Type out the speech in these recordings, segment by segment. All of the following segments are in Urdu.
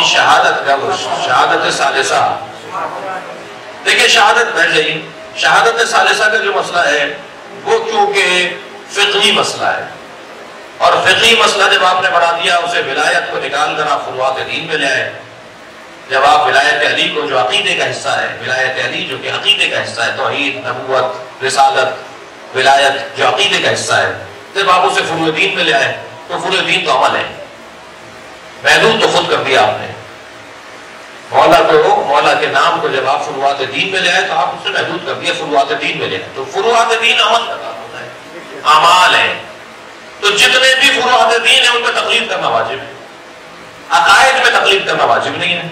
کی شہادت کا شہادت ثالثہ. دیکھیں شہادت بیٹھ جائیے. شہادت ثالثہ کا جو مسئلہ ہے وہ کیونکہ فقہی مسئلہ ہے، اور فقہی مسئلہ جب آپ نے بنا دیا اسے ولایت کو نکال کر آپ فروعات دین میں لے آئے. جب آپ ولایت علی کو جو عقیدے کا حصہ ہے، ولایت علی جو کہ عقیدے کا حصہ ہے، توحید، نبوت، رسالت، ولایت جو عقیدے کا حصہ ہے، جب آپ اسے فروع دین میں لے آئے تو فروع دین تو عمل ہے. محدود تو خود کر دیا آپ نے. مولا کے نام کو جب آپ فروعات دین میں لے آئے تو آپ اسے محدود کر دیا فروعات دین میں لے آئے. تو فروعات دین عمل کا کام ہوتا ہے، اعمال ہے. تو جتنے بھی فروعات دین ہیں ان میں تقلید کرنا واجب ہے. عقائد میں تقلید کرنا واجب نہیں ہے.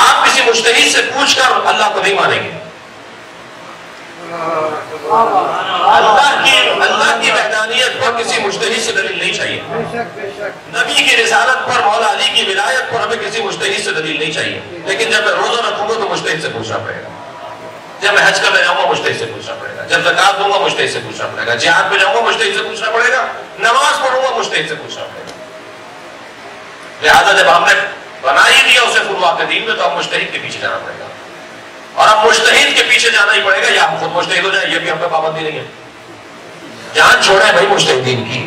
آپ کسی مجتہد سے پوچھ کر اللہ کو نہیں مانیں گے. اللہ کی وحدانیت پر کسی مجتہد سے دلیل نہیں چاہیے. نبی کی رسالت پر، مولا علی کی ولایت پر ہمیں کسی مجتہد سے دلیل نہیں چاہیے. لیکن جب میں روزہ رکھوں گا تو مجتہد سے پوچھنا پڑے گا. جب میں حج کرنے جاؤں گا مجتہد سے پوچھنا پڑے گا. جب زکات دوں گا مجتہد سے پوچھنا پڑے گا. جہاد پہ جاؤں گا مجتہد سے پوچھنا پڑے گا. نماز پڑھوں گا مجتہد سے پوچھنا پڑے گا. لہٰذا جب ہم نے بنا ہی دیا اسے فروعات دین میں تو اب مجتہد کے پیچھے جانا پڑے گا. اور اب مجتہد کے پیچھے جانا ہی پڑے گا یا ہم خود مجتہد ہو جائیں. یہ بھی ہم پہ پابندی نہیں ہے. جان چھوڑیں بھائی مجتہدین کی.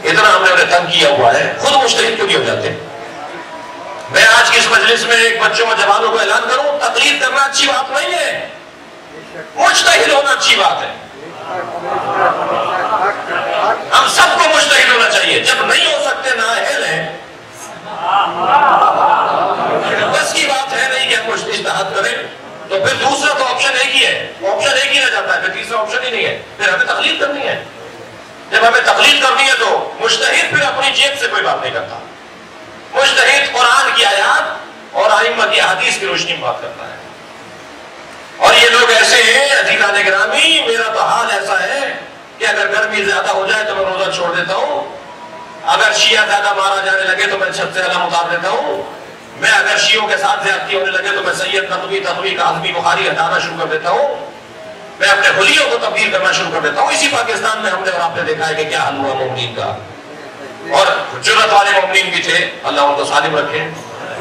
اتنا ہم نے انہیں تنگ کیا ہوا ہے، خود مجتہد کیوں نہیں ہو جاتے؟ میں آج کی اس مجلس میں ایک بچوں اور جوانوں کو اعلان کروں، تقلید کرنا اچھی بات نہیں ہے، مجتہد ہونا اچھی بات ہے. ہم سب کو مجتہد ہونا چاہیے. جب نہیں ہو سکتے نااہل ہیں، بس کی بات ہے نہیں کہ ہم اجتہاد کریں، تو پھر دوسرا تو آپشن ایک ہی ہے. آپشن ایک ہی رہ جاتا ہے، پھر تیسرا آپشن ہی نہیں ہے. پھر ہمیں تقلید کرنی ہے. جب ہمیں تقلید کرنی ہے تو مجتہد پھر اپنی جیب سے کوئی بات نہیں کرتا. مجتہد قرآن کی آیات اور ائمہ کی احادیث کی روشنی میں بات کرتا ہے. اور یہ لوگ ایسے ہیں عزیزان گرامی، میرا تو حال ایسا ہے کہ اگر گرمی زیادہ ہو جائے تو میں روزہ چھوڑ دیتا ہوں. اگر شیعہ زیادہ مارا جانے لگے تو میں چھت سے علم اتار دیتا ہوں. میں اگر شیعوں کے ساتھ زیادتی ہونے لگے تو میں سید تقوی کاظمی بخاری ہٹانا شروع کر دیتا ہوں. میں اپنے حلیوں کو تبدیل کرنا شروع کر دیتا ہوں. اسی پاکستان میں ہم نے اور آپ نے دیکھا ہے کہ کیا حل ہوا مومنین کا. اور جرأت والے مومنین بھی تھے، اللہ ان کو سالم رکھے،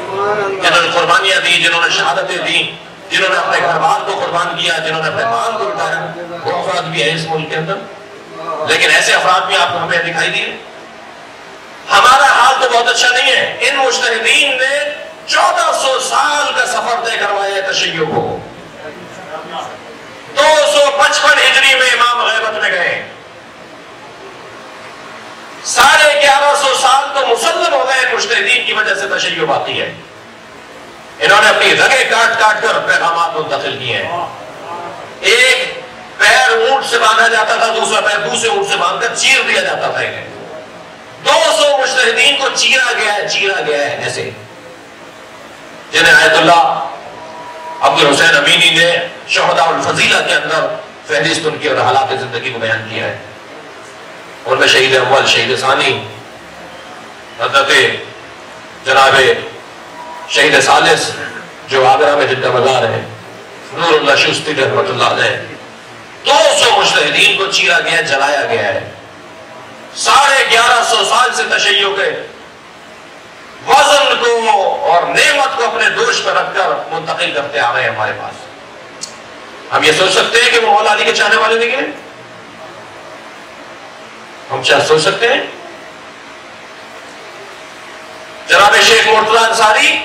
جنہوں نے قربانیاں دی، جنہوں نے شہادتیں دی، جنہوں نے اپنے گھر بار کو قربان کیا، جنہوں نے اپنے مال کو لٹایا. وہ افراد بھی ہیں اس ملک کے اندر، لیکن ایسے افراد بھی آپ کو ہمیں دکھائی دیے. ہمارا حال تو بہت اچھا نہیں ہے. ان مجتہدین نے 1400 سال کا سفر طے کروایا ہے تشیع کو. 255 ہجری میں امام غیبت میں گئے. 1150 سال تو مسلم ہو گئے مجتہدین کی وجہ سے تشیع باقی ہے. انہوں نے اپنی رگیں کاٹ کاٹ کر پیغامات منتقل کیے ہیں. ایک پیر اونٹ سے باندھا جاتا تھا، دوسرا پیر دوسرے اونٹ سے باندھ کر چیر دیا جاتا تھا. انہیں 200 مجتہدین کو چیرا گیا ہے ایسے، جنہیں آیت اللہ عبد الحسین امینی نے شہداء الفضیلہ کے اندر فہرست ان کی اور حالات زندگی کو بیان کیا ہے. ان میں شہید اول، شہید ثانی، حضرت جناب شہید ثالث جو آگرہ میں جن کا مزار ہے، نور اللہ شستی رحمۃ اللہ علیہ. 200 مجتہدین کو چیرا گیا، جلایا گیا ہے. 1150 سال سے تشیع کے وزن کو اور نعمت کو اپنے دوش پر رکھ کر منتقل کرتے آ رہے ہیں ہمارے پاس. ہم یہ سوچ سکتے ہیں کہ وہ مولا علی کے چاہنے والے نہیں ہیں؟ ہم کیا سوچ سکتے ہیں؟ جناب شیخ مرتضی انصاری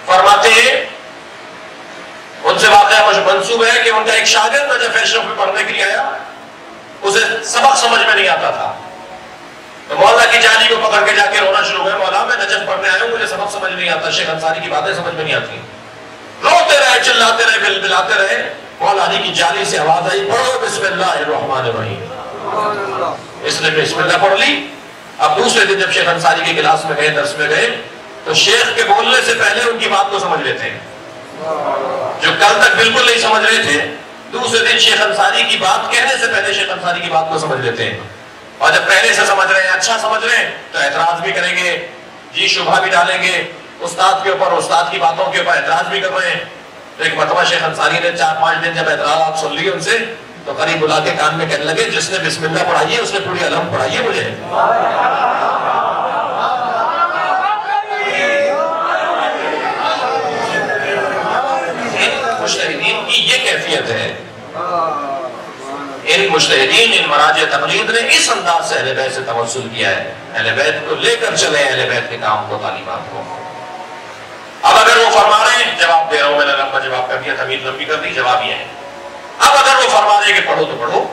فرماتے ہیں، ان سے واقعہ منسوب ہے کہ ان کا ایک شاگرد نجف اشرف میں پڑھنے کے لیے آیا. اسے سبق سمجھ میں نہیں آتا تھا تو مولا کی جالی کو پکڑ کے جا کے رونا شروع ہوا. مولا میں نجف پڑھنے آیا ہوں، مجھے سبق سمجھ نہیں آتا، شیخ انصاری کی باتیں سمجھ میں نہیں آتی. روتے رہے، چلاتے رہے، بلبلاتے رہے. مولا علی کی جالی سے آواز آئی، پڑھو بسم اللہ الرحمن الرحیم. اس نے بسم اللہ پڑھ لی. اب دوسرے دن جب شیخ انصاری کے کلاس میں گئے، درس میں گئے، تو شیخ کے بولنے سے پہلے ان کی بات کو سمجھ لیتے ہیں. جو کل تک بالکل نہیں سمجھ رہے تھے، دوسرے دن شیخ انصاری کی بات کہنے سے پہلے شیخ انصاری کی بات کو سمجھ لیتے ہیں. اور جب پہلے سے سمجھ رہے ہیں، اچھا سمجھ رہے ہیں، تو اعتراض بھی کریں گے، جی شبہ بھی ڈالیں گے استاد کے اوپر، استاد کی باتوں کے اوپر اعتراض بھی کر رہے ہیں. تو ایک مرتبہ شیخ انصاری نے 4-5 دن جب اعتراضات سن لیے ان سے، تو قریب بلا کے کان میں کہنے لگے، جس نے بسم اللہ پڑھائی ہے اس نے پوری علم پڑھائی ہے مجھے. ان مجتہدین، ان مراجع تقلید نے اس انداز سے اہل بیت سے توسل کیا ہے. اہل بیت کو لے کر چلے، اہل بیت کے کام کو، تعلیمات کو. اب اگر وہ فرما رہے ہیں، جواب دے رہا ہوں، میں نے لمبا جواب کر دیا، طویل لمبی کر دی، جواب یہ ہے. اب اگر وہ فرما رہے ہیں کہ پڑھو تو پڑھو،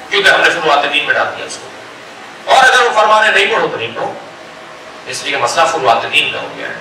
کیونکہ ہم نے فروعات دین میں ڈال دیا اس کو، اور اگر وہ فرما رہے ہیں نہیں پڑھو تو نہیں پڑھو، اس لیے مسئلہ فروعات دین کا ہو گیا ہے.